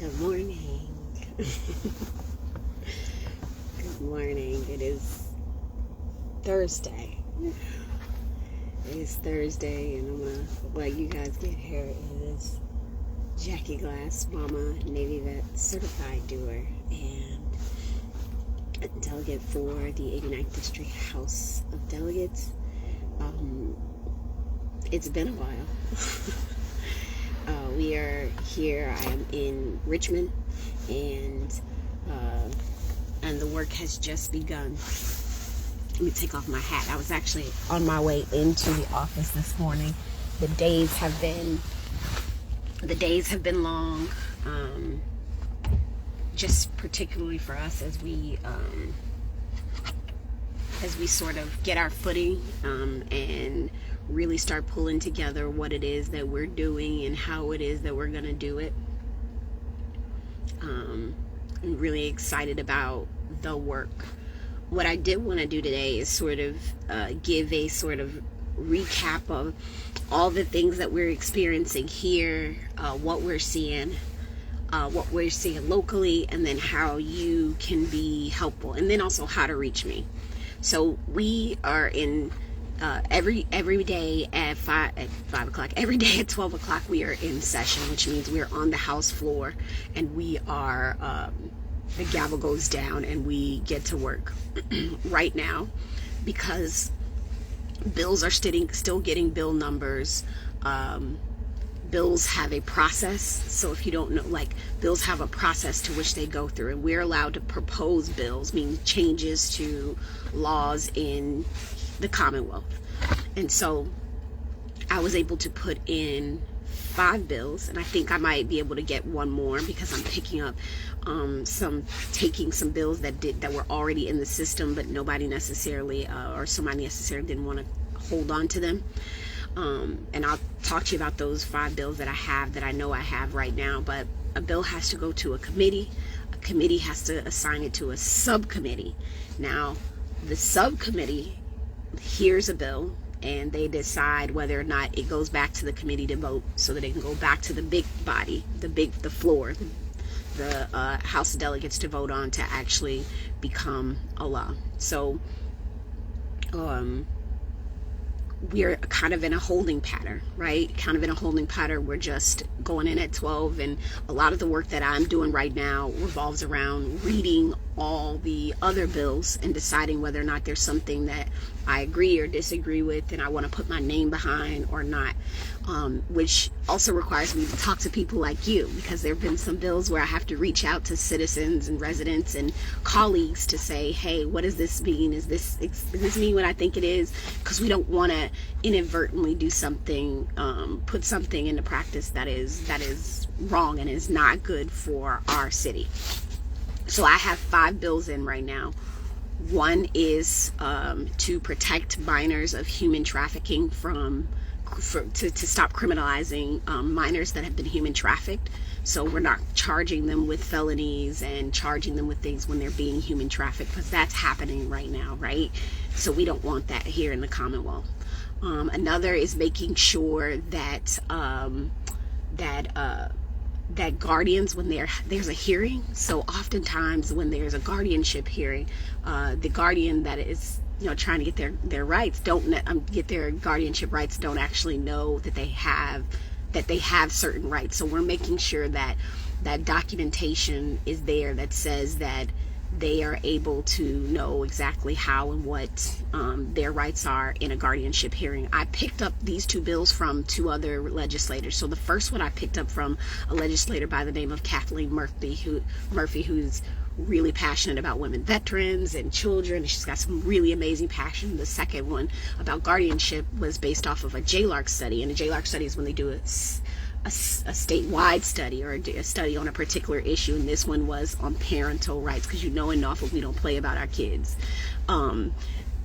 Good morning. Good morning. It is Thursday. It is Thursday, and I'm going to let you guys get here. It is Jackie Glass, Mama, Navy Vet, Certified Doer, and a delegate for the 89th District House of Delegates. It's been a while. We are here. I am in Richmond, and the work has just begun. Let me take off my hat. I was actually on my way into the office this morning. The days have been long, just particularly for us as we sort of get our footing and really start pulling together what it is that we're doing and how it is that we're going to do it. I'm really excited about the work. What I did want to do today is sort of give a sort of recap of all the things that we're experiencing here, what we're seeing locally, and then how you can be helpful, and then also how to reach me. So we are in every day at 5 o'clock, every day at 12 o'clock, we are in session, which means we're on the House floor, and we are, the gavel goes down and we get to work right now, because bills are still getting bill numbers. Bills have a process. So if you don't know, bills have a process to which they go through, and we're allowed to propose bills, meaning changes to laws in the Commonwealth. And so I was able to put in 5 bills, and I think I might be able to get one more, because I'm picking up taking some bills that were already in the system, but somebody necessarily didn't want to hold on to them. And I'll talk to you about those 5 bills that I know I have right now. But a bill has to go to a committee. A committee has to assign it to a subcommittee. Now, the subcommittee hears a bill, and they decide whether or not it goes back to the committee to vote, so that it can go back to the big body, the floor, the House of Delegates, to vote on, to actually become a law. So we're kind of in a holding pattern, right? We're just going in at 12, and a lot of the work that I'm doing right now revolves around reading all the other bills and deciding whether or not there's something that I agree or disagree with and I want to put my name behind or not, which also requires me to talk to people like you, because there have been some bills where I have to reach out to citizens and residents and colleagues to say, hey, what does this mean? Does this mean what I think it is? Because we don't want to inadvertently do something, put something into practice that is wrong and is not good for our city. So I have 5 bills in right now. One is to protect minors of human trafficking to stop criminalizing minors that have been human trafficked. So we're not charging them with felonies and charging them with things when they're being human trafficked, because that's happening right now, right? So we don't want that here in the Commonwealth. Another is making sure that that guardians, when there's a hearing, so oftentimes when there's a guardianship hearing, the guardian that is trying to get their rights get their guardianship rights don't actually know that they have certain rights. So we're making sure that documentation is there that says that they are able to know exactly how and what their rights are in a guardianship hearing. I picked up these 2 bills from 2 other legislators. So the first one I picked up from a legislator by the name of Kathleen Murphy, who's really passionate about women veterans and children. She's got some really amazing passion. The second one about guardianship was based off of a JLARC study, and a JLARC study is when they do a statewide study or a study on a particular issue, and this one was on parental rights, because in Norfolk we don't play about our kids.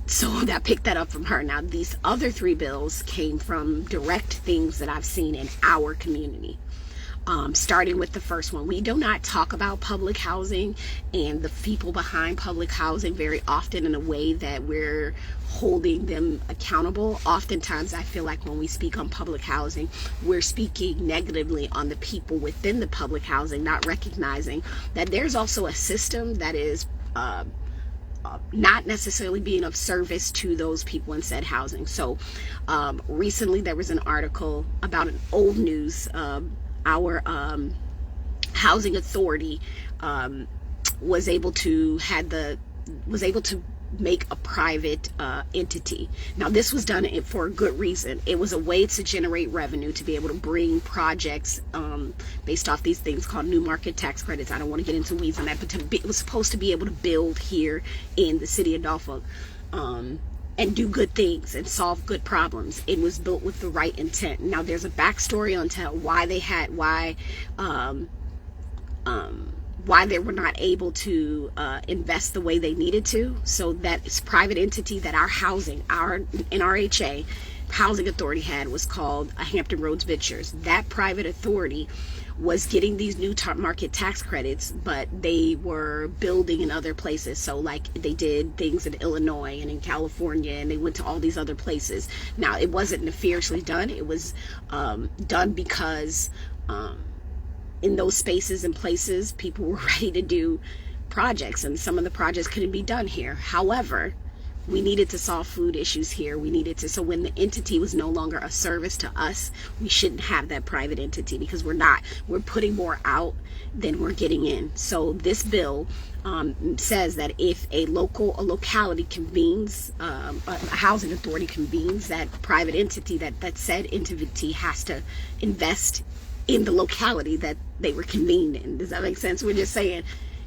So I picked that up from her. Now these other 3 bills came from direct things that I've seen in our community. Starting with the first one, we do not talk about public housing and the people behind public housing very often in a way that we're holding them accountable. Oftentimes, I feel like when we speak on public housing, we're speaking negatively on the people within the public housing, not recognizing that there's also a system that is not necessarily being of service to those people in said housing. So recently there was an article about an old news. Our housing authority was able to make a private entity. Now this was done for a good reason. It was a way to generate revenue, to be able to bring projects based off these things called new market tax credits. I don't want to get into weeds on that, but it was supposed to be able to build here in the city of Norfolk and do good things and solve good problems. It was built with the right intent. Now there's a backstory on why they were not able to invest the way they needed to. So that private entity that our NRHA housing authority had was called Hampton Roads Ventures. That private authority was getting these new market tax credits, but they were building in other places. So like they did things in Illinois and in California, and they went to all these other places. Now it wasn't nefariously done. It was done because in those spaces and places, people were ready to do projects, and some of the projects couldn't be done here. However, we needed to solve food issues here. So when the entity was no longer a service to us, we shouldn't have that private entity, because we're putting more out than we're getting in. So this bill says that if a locality convenes, a housing authority convenes that private entity, that said entity has to invest in the locality that they were convened in. Does that make sense? We're just saying,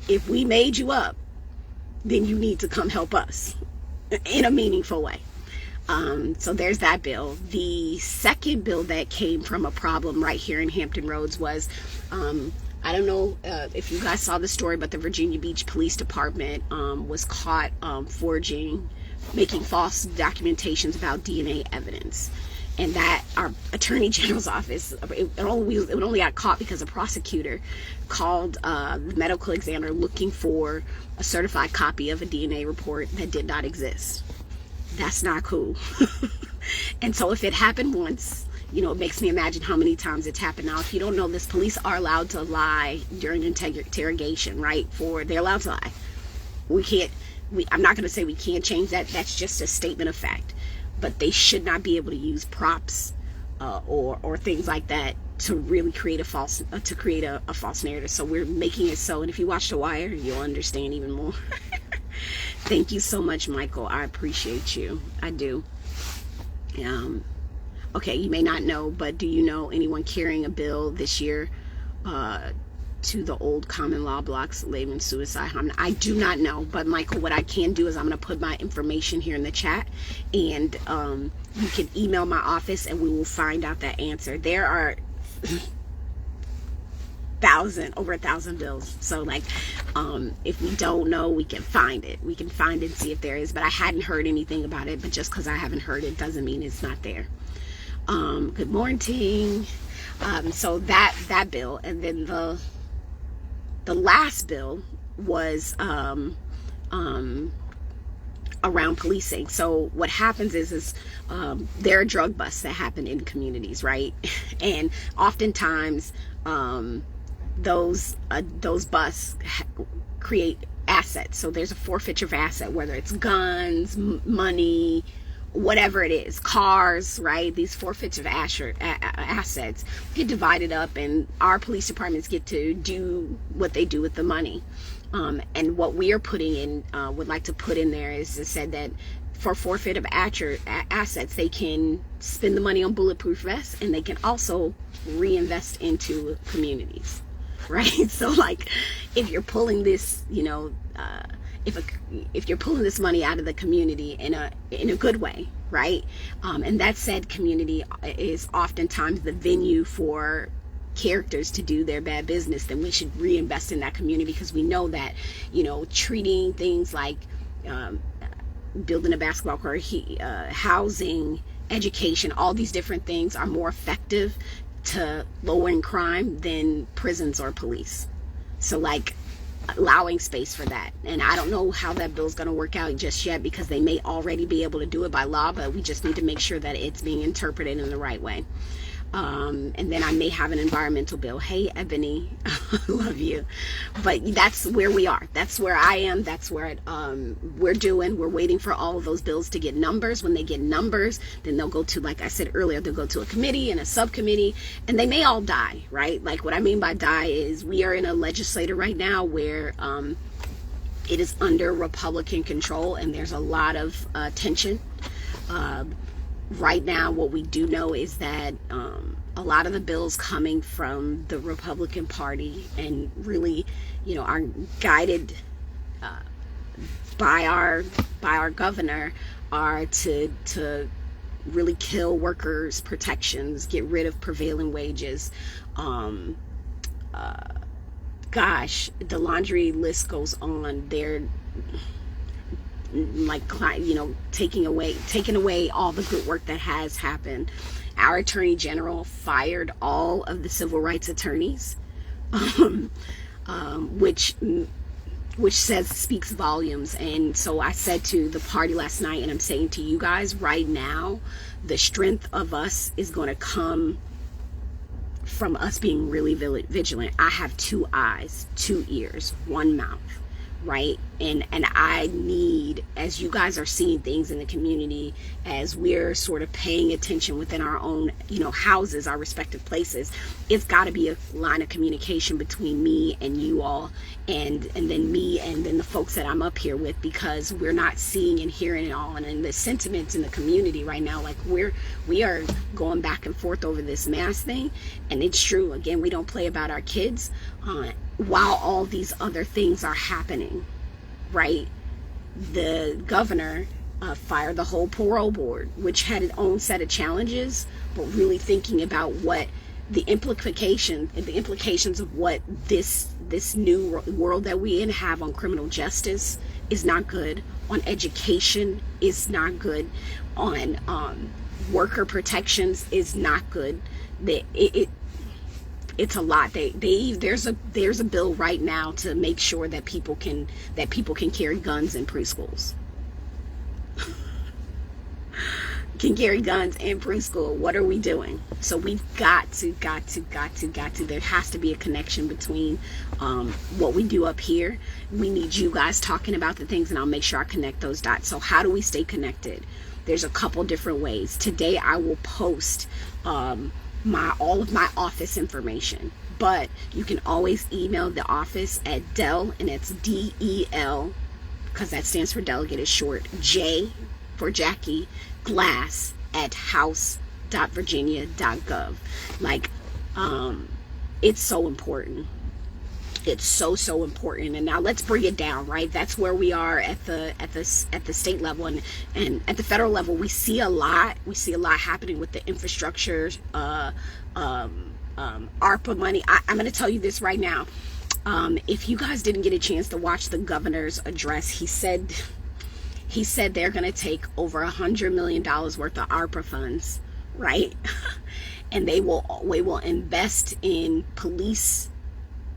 if we made you up, then you need to come help us in a meaningful way. So there's that bill. The second bill that came from a problem right here in Hampton Roads was, I don't know if you guys saw the story, but the Virginia Beach Police Department was caught making false documentations about DNA evidence. And that our Attorney General's office, it only got caught because a prosecutor called the medical examiner looking for a certified copy of a DNA report that did not exist. That's not cool. And so if it happened once, it makes me imagine how many times it's happened. Now, if you don't know this, police are allowed to lie during interrogation, right? They're allowed to lie. I'm not going to say we can't change that. That's just a statement of fact. But they should not be able to use props or things like that to really create a false narrative. So we're making it so. And if you watch The Wire, you'll understand even more. Thank you so much, Michael. I appreciate you. I do. Okay, you may not know, but do you know anyone carrying a bill this year to the old common law blocks labeled suicide? I do not know, but Michael, what I can do is I'm going to put my information here in the chat, and you can email my office and we will find out that answer. There are over 1,000 bills. So like, if we don't know, we can find it. We can find it and see if there is, but I hadn't heard anything about it. But just because I haven't heard it doesn't mean it's not there. Good morning. So that bill, and then the last bill was around policing. So what happens is there are drug busts that happen in communities, right? And oftentimes those busts create assets. So there's a forfeiture of asset, whether it's guns, money, whatever it is, cars, right? These forfeits of assets get divided up, and our police departments get to do what they do with the money. And what we are putting in, would like to put in there, is it said that for forfeit of assets, they can spend the money on bulletproof vests, and they can also reinvest into communities, right? So like, if you're pulling this, if you're pulling this money out of the community in a good way, right? And that said community is oftentimes the venue for characters to do their bad business, then we should reinvest in that community, because we know that, treating things like building a basketball court, housing, education, all these different things are more effective to lowering crime than prisons or police. So like allowing space for that. And I don't know how that bill's going to work out just yet, because they may already be able to do it by law, but we just need to make sure that it's being interpreted in the right way. And then I may have an environmental bill. Hey, Ebony, love you. But that's where we are. That's where I am. That's where we're waiting for all of those bills to get numbers. When they get numbers, then they'll go to, like I said earlier, they'll go to a committee and a subcommittee, and they may all die, right? Like what I mean by die is we are in a legislature right now where it is under Republican control, and there's a lot of tension. Right now, what we do know is that a lot of the bills coming from the Republican Party, and really, are guided by our governor, are to really kill workers' protections, get rid of prevailing wages. Gosh, the laundry list goes on. They're like, taking away all the good work that has happened. Our attorney general fired all of the civil rights attorneys, which speaks volumes. And so I said to the party last night, and I'm saying to you guys right now, the strength of us is going to come from us being really vigilant. I have 2 eyes, 2 ears, 1 mouth, right? And I need, as you guys are seeing things in the community, as we're sort of paying attention within our own, houses, our respective places, it's got to be a line of communication between me and you all, and then me and then the folks that I'm up here with, because we're not seeing and hearing it all. And in the sentiments in the community right now, like we are going back and forth over this mask thing, and it's true. Again, we don't play about our kids while all these other things are happening, right? The governor fired the whole parole board, which had its own set of challenges, but really thinking about what the implications of what this new world that we in have on criminal justice is not good, on education is not good, on worker protections is not good. It's a lot. There's a bill right now to make sure that people can carry guns in preschools. Can carry guns in preschool. What are we doing? So we've got to. There has to be a connection between what we do up here. We need you guys talking about the things, and I'll make sure I connect those dots. So how do we stay connected? There's a couple different ways. Today I will post all of my office information, but you can always email the office at Del, and it's DEL, because that stands for delegate, is short, J for Jackie, Glass at house.virginia.gov. Like, it's so important. It's so important. And now let's bring it down, right? That's where we are at the state level, and at the federal level. We see a lot happening with the infrastructure, ARPA money. I'm going to tell you this right now. If you guys didn't get a chance to watch the governor's address, he said they're going to take over $100 million worth of ARPA funds, right? And we will invest in police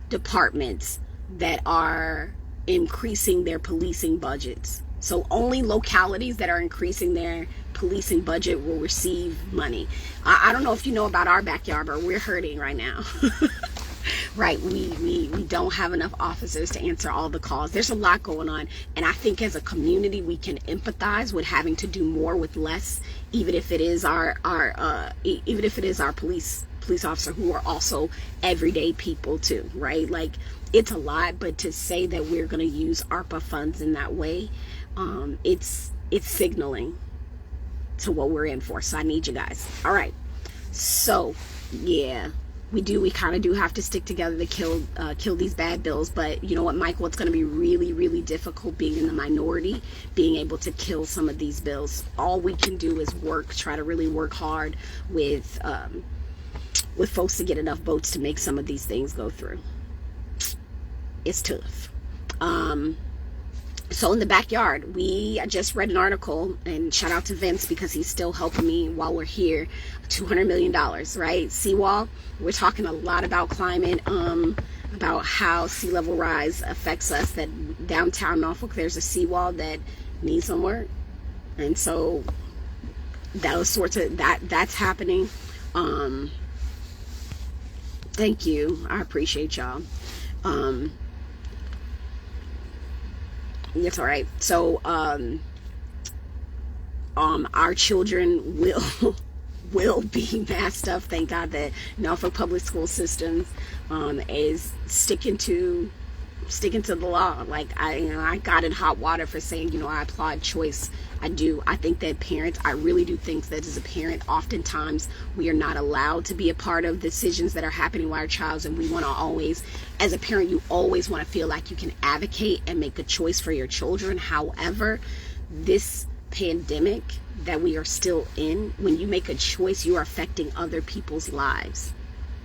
departments that are increasing their policing budgets. So only localities that are increasing their policing budget will receive money. I don't know if you know about our backyard, but we're hurting right now. Right, we don't have enough officers to answer all the calls. There's a lot going on, and I think as a community we can empathize with having to do more with less, even if it is our police officer who are also everyday people too, right? Like, it's a lot, but to say that we're going to use ARPA funds in that way, it's signaling to what we're in for. So I need you guys. All right. So yeah, we kind of do have to stick together to kill these bad bills. But you know what, Michael, it's going to be really, really difficult being in the minority, being able to kill some of these bills. All we can do is try to really work hard with folks to get enough votes to make some of these things go through. It's tough. So in the backyard, I just read an article, and shout out to Vince because he's still helping me while we're here. $200 million, right? Seawall. We're talking a lot about climate, about how sea level rise affects us. That downtown Norfolk, there's a seawall that needs some work, and so those sorts of that's happening. Thank you. I appreciate y'all. It's all right. So, our children will be masked up. Thank God that Norfolk Public School Systems is sticking to the law. Like I got in hot water for saying, I applaud choice. I do. I think that parents, I really do think that as a parent, oftentimes we are not allowed to be a part of decisions that are happening with our child, and we want to always, as a parent, you always want to feel like you can advocate and make a choice for your children. However, this pandemic that we are still in, when you make a choice, you are affecting other people's lives,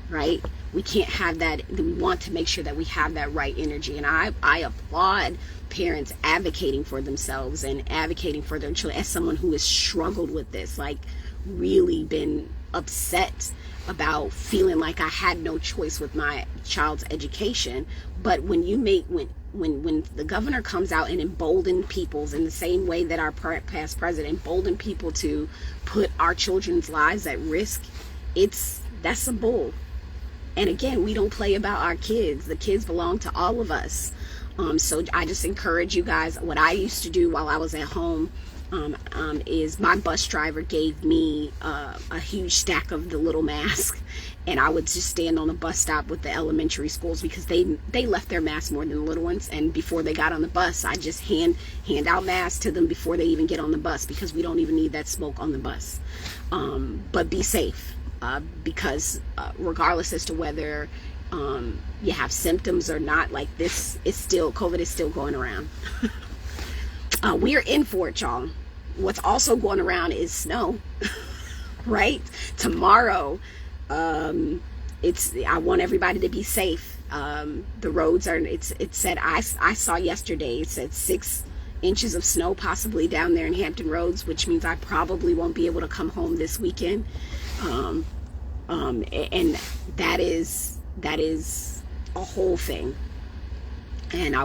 right? We can't have that. We want to make sure that we have that right energy. And I applaud parents advocating for themselves and advocating for their children. As someone who has struggled with this, like really been upset about feeling like I had no choice with my child's education. But when you make, when the governor comes out and embolden peoples in the same way that our past president emboldened people to put our children's lives at risk, that's some bull. And again, we don't play about our kids. The kids belong to all of us. So I just encourage you guys. What I used to do while I was at home is my bus driver gave me a huge stack of the little masks, and I would just stand on the bus stop with the elementary schools because they left their masks more than the little ones. And before they got on the bus, I just hand out masks to them before they even get on the bus, because we don't even need that smoke on the bus. But be safe. Because regardless as to whether you have symptoms or not, like this is still, COVID is still going around. We are in for it, y'all. What's also going around is snow, right? Tomorrow, I want everybody to be safe. The roads are, it said, I saw yesterday, it said 6 inches of snow possibly down there in Hampton Roads, which means I probably won't be able to come home this weekend. And that is a whole thing. And I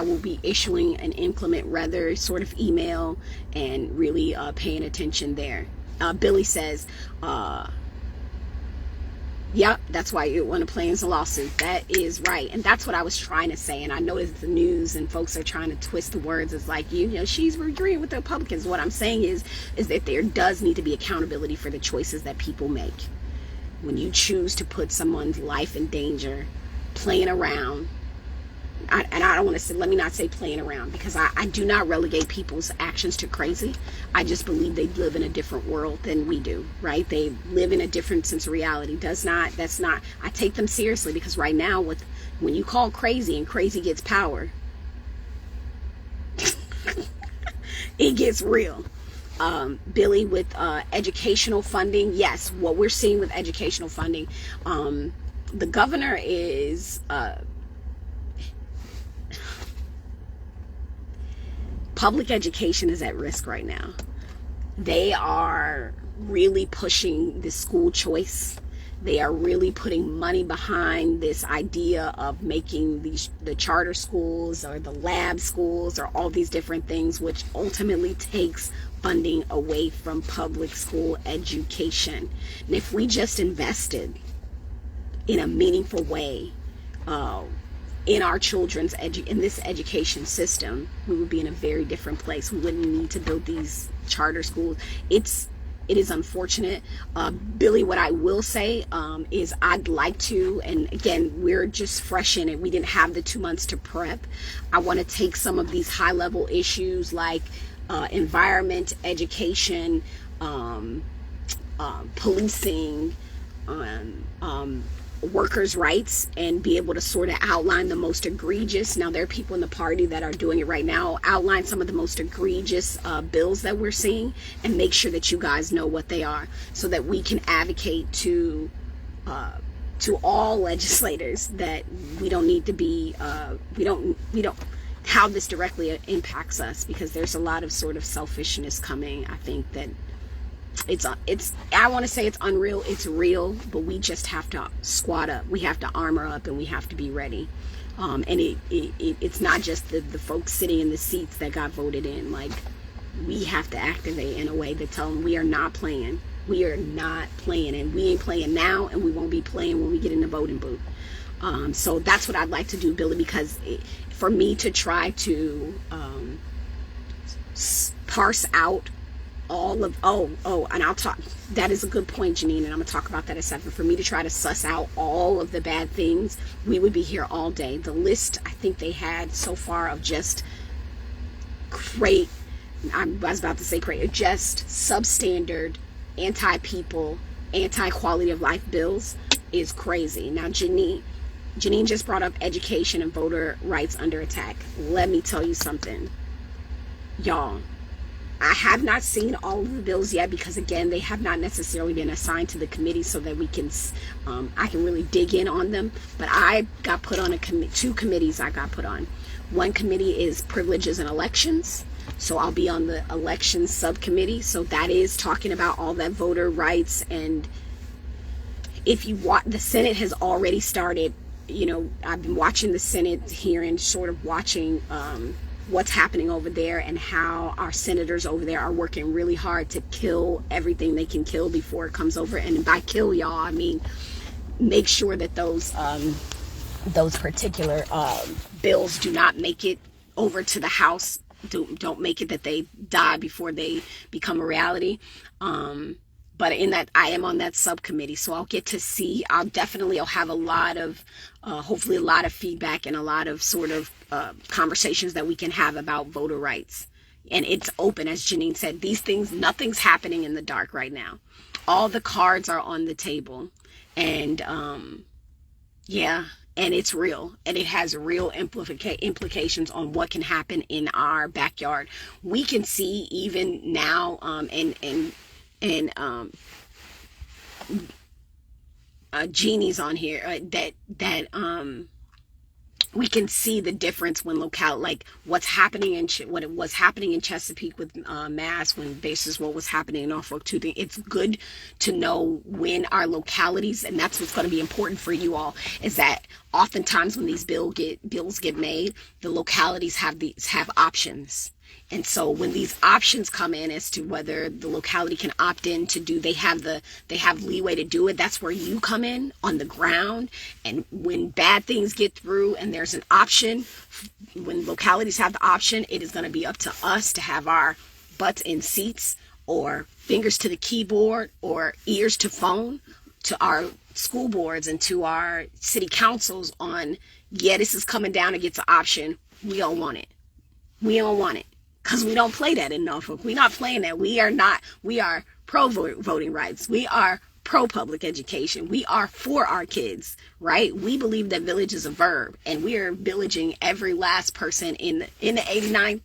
will be issuing an inclement weather sort of email and really paying attention there. Billy says, yep, that's why you want to play as a lawsuit. That is right. And that's what I was trying to say. And I noticed the news and folks are trying to twist the words. It's like, she's agreeing with the Republicans. What I'm saying is that there does need to be accountability for the choices that people make. When you choose to put someone's life in danger, playing around, and I don't want to say, let me not say playing around, because I do not relegate people's actions to crazy. I just believe they live in a different world than we do, right? They live in a different sense of reality. That's not, I take them seriously, because right now when you call crazy and crazy gets power, it gets real. Billy, with educational funding, yes, what we're seeing with educational funding, the governor is, public education is at risk right now. They are really pushing the school choice. They are really putting money behind this idea of making the charter schools or the lab schools or all these different things, which ultimately takes funding away from public school education. And if we just invested in a meaningful way in our children's in this education system, we would be in a very different place. We wouldn't need to build these charter schools. It is unfortunate. Billy, what I will say is I'd like to, and again, we're just fresh in it. We didn't have the 2 months to prep. I want to take some of these high level issues like environment, education, policing, workers' rights, and be able to sort of outline the most egregious. Now, there are people in the party that are doing it right now. Outline some of the most egregious bills that we're seeing, and make sure that you guys know what they are, so that we can advocate to to all legislators that we don't need to be, we don't, how this directly impacts us, because there's a lot of sort of selfishness coming. I think that I want to say it's unreal, it's real, but we just have to squat up, we have to armor up, and we have to be ready. And it's not just the folks sitting in the seats that got voted in. Like, we have to activate in a way that tell them we are not playing. We are not playing, and we ain't playing now, and we won't be playing when we get in the voting booth. So that's what I'd like to do, Billy, because for me to try to parse out all of, and I'll talk, that is a good point, Janine, and I'm gonna talk about that at 7. For me to try to suss out all of the bad things, we would be here all day. The list I think they had so far of just great, I was about to say great, just substandard, anti-people, anti-quality of life bills is crazy. Now, Janine just brought up education and voter rights under attack. Let me tell you something, y'all. I have not seen all of the bills yet, because again, they have not necessarily been assigned to the committee so that we can, I can really dig in on them. But I got put on two committees I got put on. One committee is privileges and elections. So I'll be on the elections subcommittee. So that is talking about all that voter rights. And if you watch, the Senate has already started, I've been watching the Senate here and sort of watching, what's happening over there, and how our senators over there are working really hard to kill everything they can kill before it comes over. And by kill, y'all, I mean make sure that those particular bills do not make it over to the House. Don't make it that they die before they become a reality. But in that, I am on that subcommittee, so I'll get to see. I'll have a lot of, hopefully a lot of feedback and a lot of sort of conversations that we can have about voter rights. And it's open, as Janine said. These things, nothing's happening in the dark right now. All the cards are on the table, and yeah, and it's real, and it has real implications on what can happen in our backyard. We can see even now, Jeannie's on here, that we can see the difference when like what's happening what was happening in Chesapeake with Mass, when versus what was happening in Norfolk too. It's good to know when our localities, and that's what's going to be important for you all, is that oftentimes when these bills get made, the localities have options. And so when these options come in as to whether the locality can opt in to do, they have leeway to do it. That's where you come in on the ground. And when bad things get through and there's an option, when localities have the option, it is going to be up to us to have our butts in seats, or fingers to the keyboard, or ears to phone, to our school boards and to our city councils on, yeah, this is coming down, it gets an option. We don't want it. We don't want it. Because we don't play that in Norfolk. We're not playing that. We are pro voting rights. We are pro public education. We are for our kids, right? We believe that village is a verb, and we are villaging every last person in the 89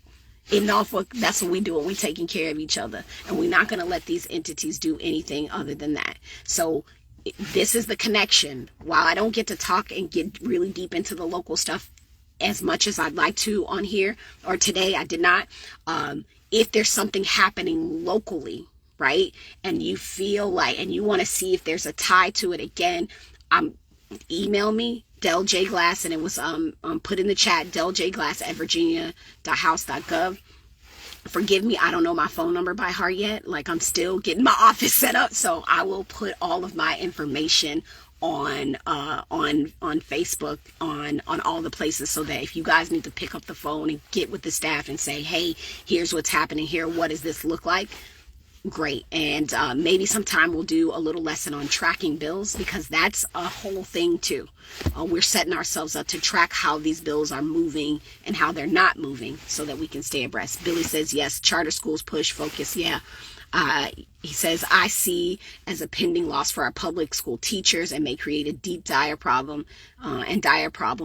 in Norfolk. That's what we do. We're taking care of each other, and we're not going to let these entities do anything other than that. So this is the connection. While I don't get to talk and get really deep into the local stuff as much as I'd like to on here, or today I did not, if there's something happening locally, right, and you feel like, and you want to see if there's a tie to it, again, email me, Del J Glass, and it was put in the chat, deljglass@virginia.house.gov. Forgive me, I don't know my phone number by heart yet. Like, I'm still getting my office set up, so I will put all of my information on Facebook, on all the places, so that if you guys need to pick up the phone and get with the staff and say, hey, here's what's happening here, what does this look like? Great. And maybe sometime we'll do a little lesson on tracking bills, because that's a whole thing too. We're setting ourselves up to track how these bills are moving and how they're not moving, so that we can stay abreast. Billy says, yes, charter schools push focus. Yeah. He says, I see as a pending loss for our public school teachers, and may create a deep, dire problem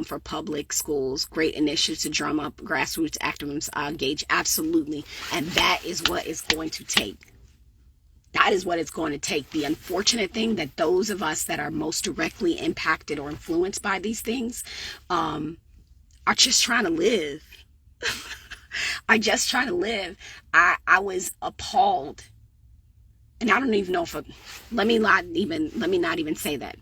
for public schools. Great initiatives to drum up grassroots activism, engage. Absolutely. And that is what it's going to take. That is what it's going to take. The unfortunate thing that those of us that are most directly impacted or influenced by these things are just trying to live. Are just trying to live. I was appalled, and I don't even know if let me not even say that.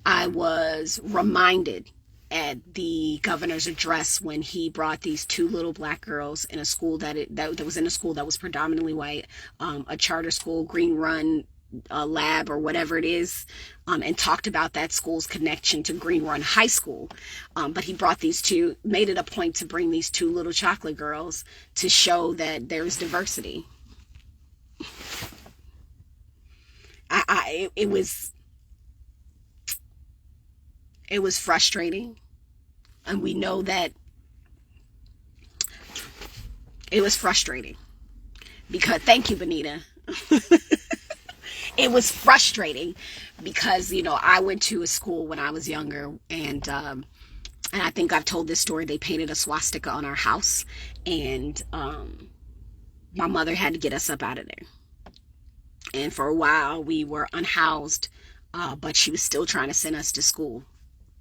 I was reminded at the governor's address when he brought these two little black girls in a school that was in a school that was predominantly white, a charter school, Green Run lab or whatever it is, and talked about that school's connection to Green Run High School. But he brought these two, made it a point to bring these two little chocolate girls to show that there is diversity. It was frustrating, and we know that it was frustrating because, thank you, Benita. It was frustrating because, I went to a school when I was younger, and I think I've told this story. They painted a swastika on our house, and my mother had to get us up out of there. And for a while, we were unhoused, but she was still trying to send us to school,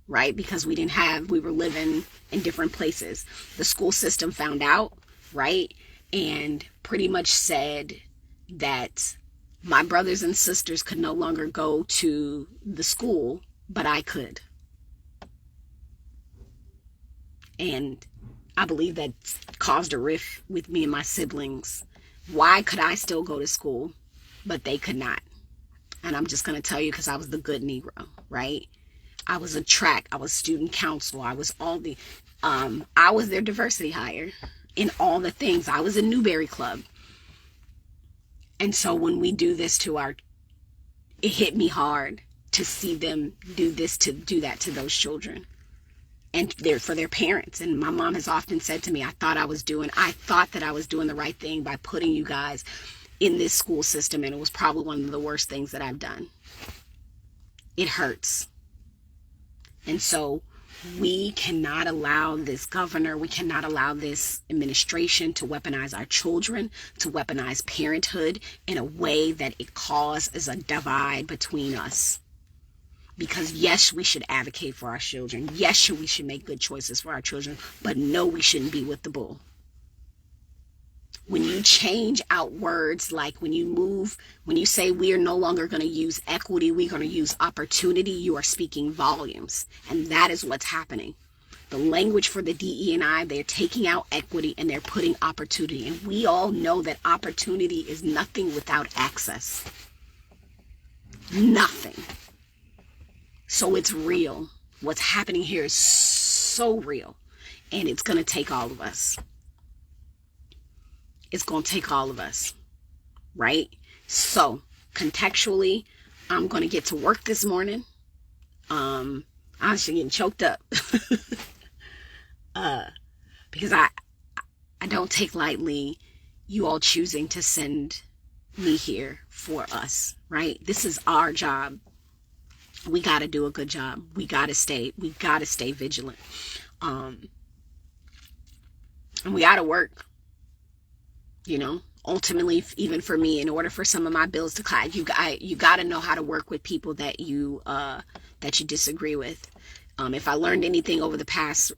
right? Because we were living in different places. The school system found out, right? And pretty much said that my brothers and sisters could no longer go to the school, but I could. And I believe that caused a rift with me and my siblings. Why could I still go to school, but they could not? And I'm just going to tell you, because I was the good Negro, right? I was a track, I was student council, I was I was their diversity hire in all the things. I was in Newberry Club. And so when we do this it hit me hard to see them do that to those children and for their parents. And my mom has often said to me, I thought that I was doing the right thing by putting you guys in this school system, and it was probably one of the worst things that I've done. It hurts. And so we cannot allow this governor, we cannot allow this administration to weaponize our children, to weaponize parenthood in a way that it causes a divide between us. Because yes, we should advocate for our children. Yes, we should make good choices for our children. But no, we shouldn't be with the bull. When you change out words, like when you say we are no longer going to use equity, we're going to use opportunity, you are speaking volumes. And that is what's happening. The language for the DE&I, they're taking out equity and they're putting opportunity. And we all know that opportunity is nothing without access. Nothing. So it's real. What's happening here is so real. And it's going to take all of us. It's going to take all of us, right? So, contextually, I'm going to get to work this morning. I'm actually getting choked up because I don't take lightly you all choosing to send me here for us, right? This is our job. We got to do a good job. We got to stay vigilant. And we got to work. Ultimately, even for me, in order for some of my bills to climb, you got to know how to work with people that you disagree with. If I learned anything over the past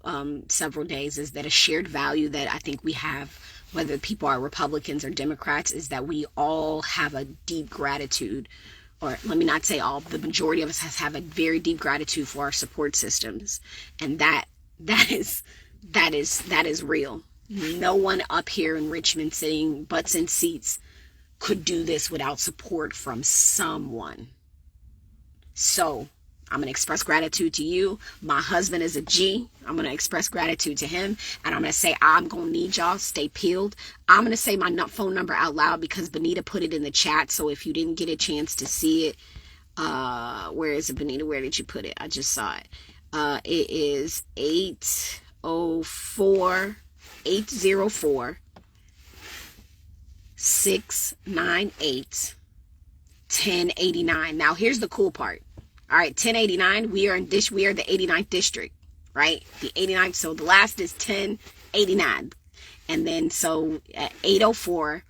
several days, is that a shared value that I think we have, whether people are Republicans or Democrats, is that we all have a deep gratitude, or let me not say all, the majority of us have a very deep gratitude for our support systems, and that is real. No one up here in Richmond sitting butts in seats could do this without support from someone. So I'm going to express gratitude to you. My husband is a G. I'm going to express gratitude to him. And I'm going to say, I'm going to need y'all. Stay peeled. I'm going to say my phone number out loud because Benita put it in the chat. So if you didn't get a chance to see it, where is it, Benita? Where did you put it? I just saw it. It is 804 698 1089. Now here's the cool part. All right, 1089, we are the 89th district, right? The 89th, so the last is 1089. And then so at 804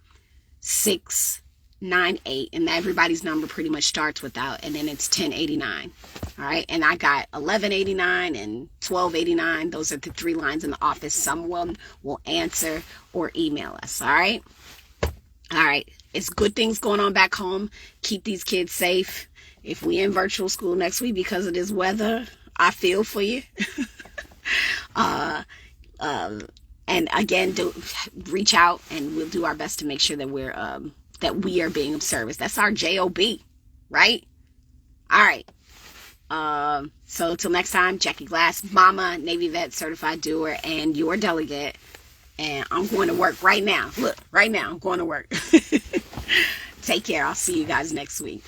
6 98, and everybody's number pretty much starts with that, and then it's 1089. All right, and I got 1189 and 1289. Those are the 3 lines in the office. Someone will answer or email us. All right. It's good things going on back home. Keep these kids safe. If we in virtual school next week because of this weather, I feel for you. And again, reach out, and we'll do our best to make sure that we are being of service. That's our job, right? All right. So until next time, Jackie Glass, Mama, Navy Vet, Certified Doer, and your delegate. And I'm going to work right now. Look, right now, I'm going to work. Take care. I'll see you guys next week.